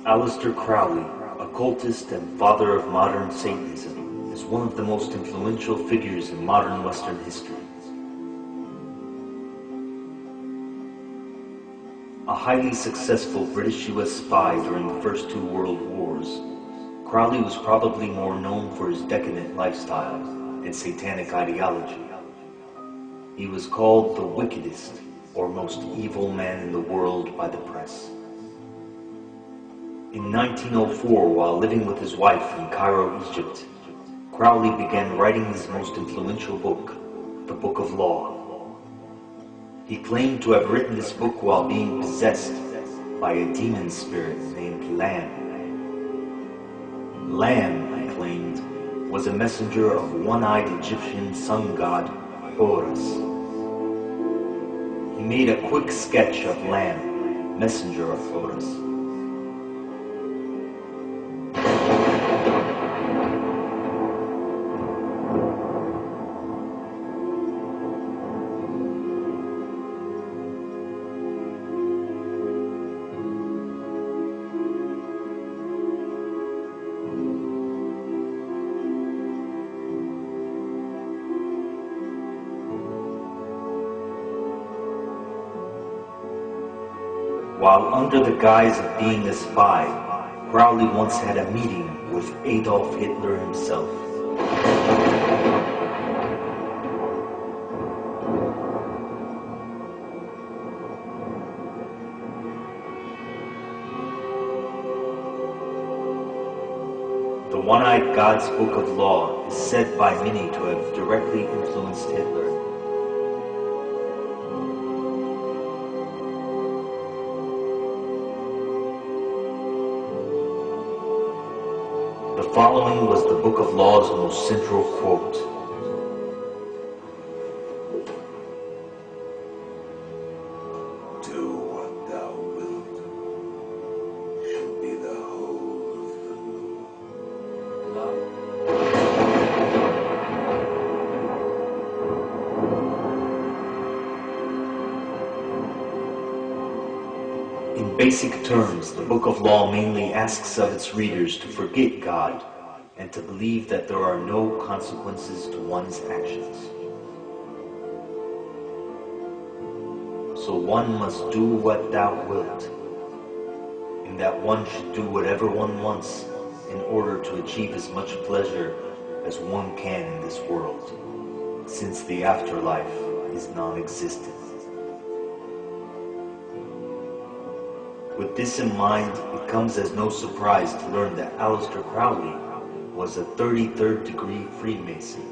Aleister Crowley, occultist and father of modern Satanism, is one of the most influential figures in modern Western history. A highly successful British U.S. spy during the first two world wars, Crowley was probably more known for his decadent lifestyle and satanic ideology. He was called the wickedest or most evil man in the world by the press. In 1904, while living with his wife in Cairo, Egypt, Crowley began writing his most influential book, the Book of Law. He claimed to have written this book while being possessed by a demon spirit named Lam. Lam, he claimed, was a messenger of one-eyed Egyptian sun god Horus. He made a quick sketch of Lam, messenger of Horus. While under the guise of being a spy, Crowley once had a meeting with Adolf Hitler himself. The One-Eyed God's Book of Law is said by many to have directly influenced Hitler. The following was the Book of Law's most central quote. Do what thou wilt, shall be the whole of the law. In basic terms, the Book of Law mainly asks of its readers to forget God and to believe that there are no consequences to one's actions. So one must do what thou wilt, and that one should do whatever one wants in order to achieve as much pleasure as one can in this world, since the afterlife is non-existent. With this in mind, it comes as no surprise to learn that Aleister Crowley was a 33rd degree Freemason,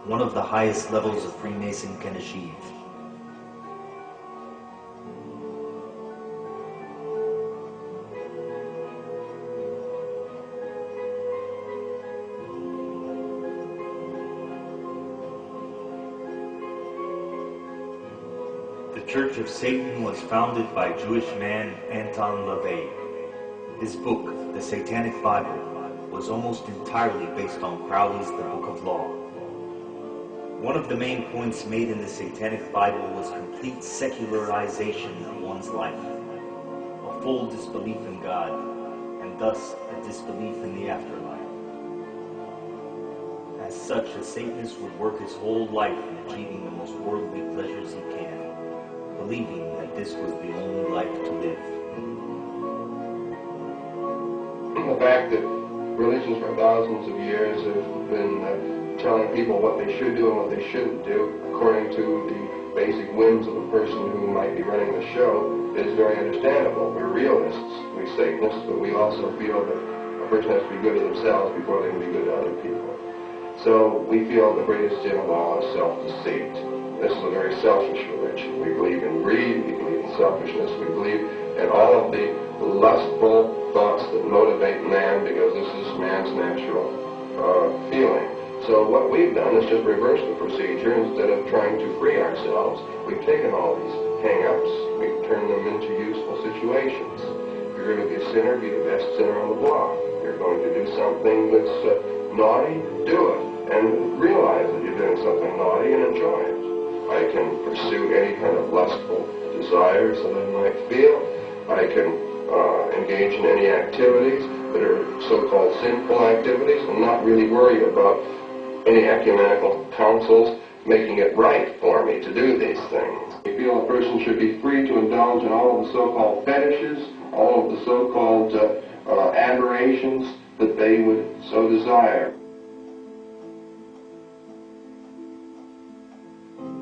one of the highest levels a Freemason can achieve. The Church of Satan was founded by Jewish man Anton LaVey. His book, The Satanic Bible, was almost entirely based on Crowley's The Book of Law. One of the main points made in the Satanic Bible was complete secularization of one's life, a full disbelief in God, and thus a disbelief in the afterlife. As such, a Satanist would work his whole life in achieving the most worldly pleasures he can, believing that this was the only life to live. The fact that religions for thousands of years have been telling people what they should do and what they shouldn't do according to the basic whims of the person who might be running the show is very understandable. We're realists, we Satanists, but we also feel that a person has to be good to themselves before they can be good to other people. So we feel the greatest sin of all is self-deceit. This is a very selfish religion. We believe in greed, we believe in selfishness, we believe in all of the lustful thoughts that motivate man, because this is man's natural feeling. So what we've done is just reverse the procedure. Instead of trying to free ourselves, we've taken all these hang-ups, we've turned them into useful situations. If you're going to be a sinner, be the best sinner on the block. If you're going to do something that's naughty, do it. And realize that you're doing something naughty and enjoy it. I can pursue any kind of lustful desires that I might feel. I can engage in any activities that are so-called sinful activities and not really worry about any ecumenical councils making it right for me to do these things. We feel a person should be free to indulge in all of the so-called fetishes, all of the so-called aberrations that they would so desire.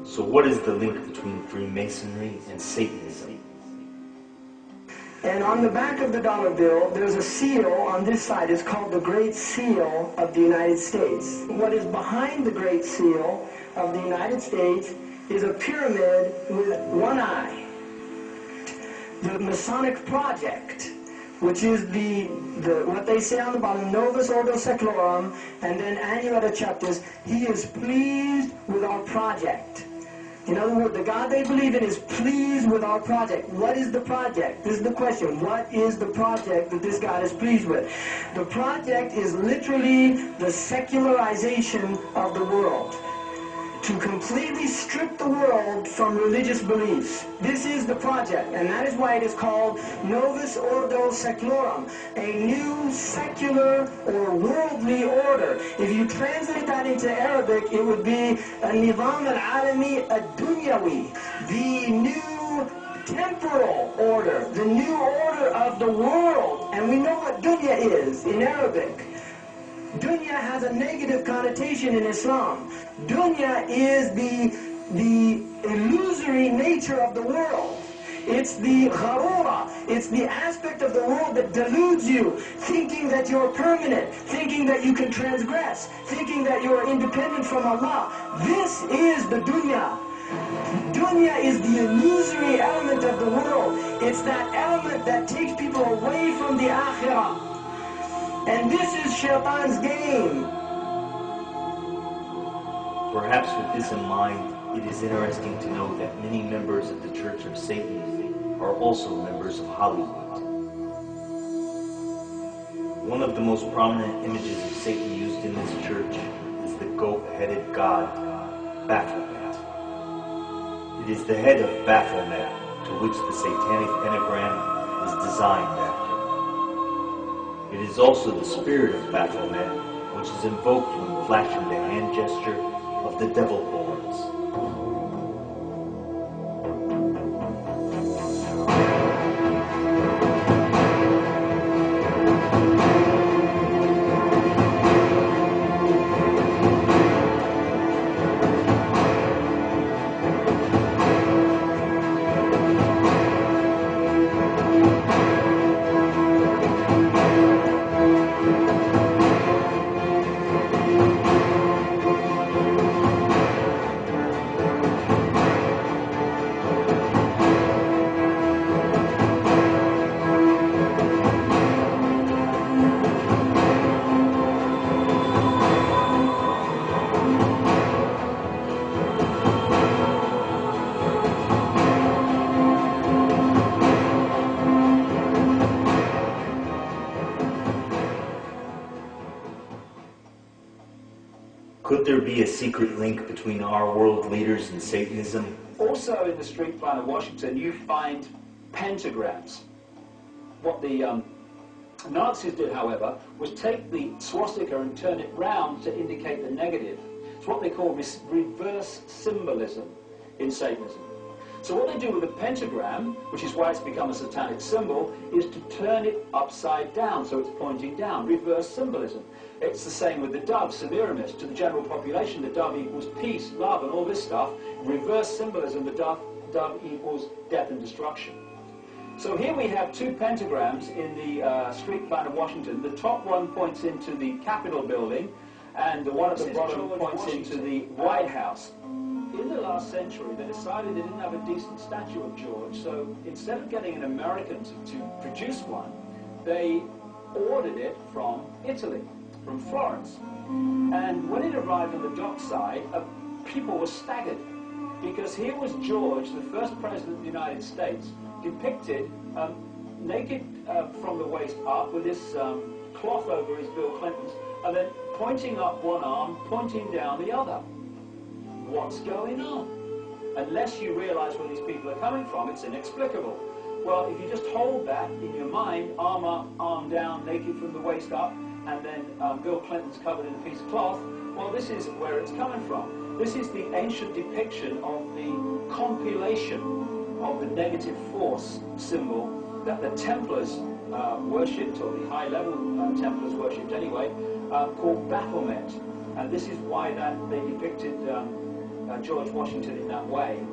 So what is the link between Freemasonry and Satanism? And on the back of the dollar bill, there's a seal on this side. It's called the Great Seal of the United States. What is behind the Great Seal of the United States is a pyramid with one eye. The Masonic Project, which is what they say on the bottom, Novus Ordo Seclorum, and then Annuata Chapters, he is pleased with our project. In other words, the God they believe in is pleased with our project. What is the project? This is the question. What is the project that this God is pleased with? The project is literally the secularization of the world. To completely strip the world from religious beliefs. This is the project, and that is why it is called Novus Ordo Seclorum, a new secular or worldly order. If you translate that into Arabic, it would be a Nizam al-Alami ad-Dunyawi, the new temporal order, the new order of the world. And we know what dunya is in Arabic. Dunya has a negative connotation in Islam. Dunya is the illusory nature of the world. It's the gharura. It's the aspect of the world that deludes you, thinking that you're permanent, thinking that you can transgress, thinking that you're independent from Allah. This is the dunya. Dunya is the illusory element of the world. It's that element that takes people away from the akhirah. And this is Shaitan's game. Perhaps with this in mind, it is interesting to know that many members of the Church of Satan are also members of Hollywood. One of the most prominent images of Satan used in this church is the goat-headed god, Baphomet. It is the head of Baphomet to which the satanic pentagram is designed after. It is also the spirit of Baphomet, which is invoked when flashing the hand gesture of the devil horns. Could there be a secret link between our world leaders and Satanism? Also in the street plan of Washington, you find pentagrams. What the Nazis did, however, was take the swastika and turn it round to indicate the negative. It's what they call reverse symbolism in Satanism. So what they do with the pentagram, which is why it's become a satanic symbol, is to turn it upside down, so it's pointing down, reverse symbolism. It's the same with the dove, Semiramis. To the general population, the dove equals peace, love, and all this stuff. Reverse symbolism, the dove equals death and destruction. So here we have two pentagrams in the street plan of Washington. The top one points into the Capitol building, and the one at the bottom points into the White House. In the last century, they decided they didn't have a decent statue of George, so instead of getting an American to produce one, they ordered it from Italy, from Florence. And when it arrived on the dockside, people were staggered, because here was George, the first president of the United States, depicted naked from the waist up with this cloth over his Bill Clinton's, and then pointing up one arm, pointing down the other. What's going on? Unless you realize where these people are coming from, it's inexplicable. Well, if you just hold that in your mind, arm up, arm down, naked from the waist up, and then Bill Clinton's covered in a piece of cloth, well, this is where it's coming from. This is the ancient depiction of the compilation of the negative force symbol that the Templars worshipped, or the high-level Templars worshipped anyway, called Baphomet. And this is why that they depicted George Washington in that way.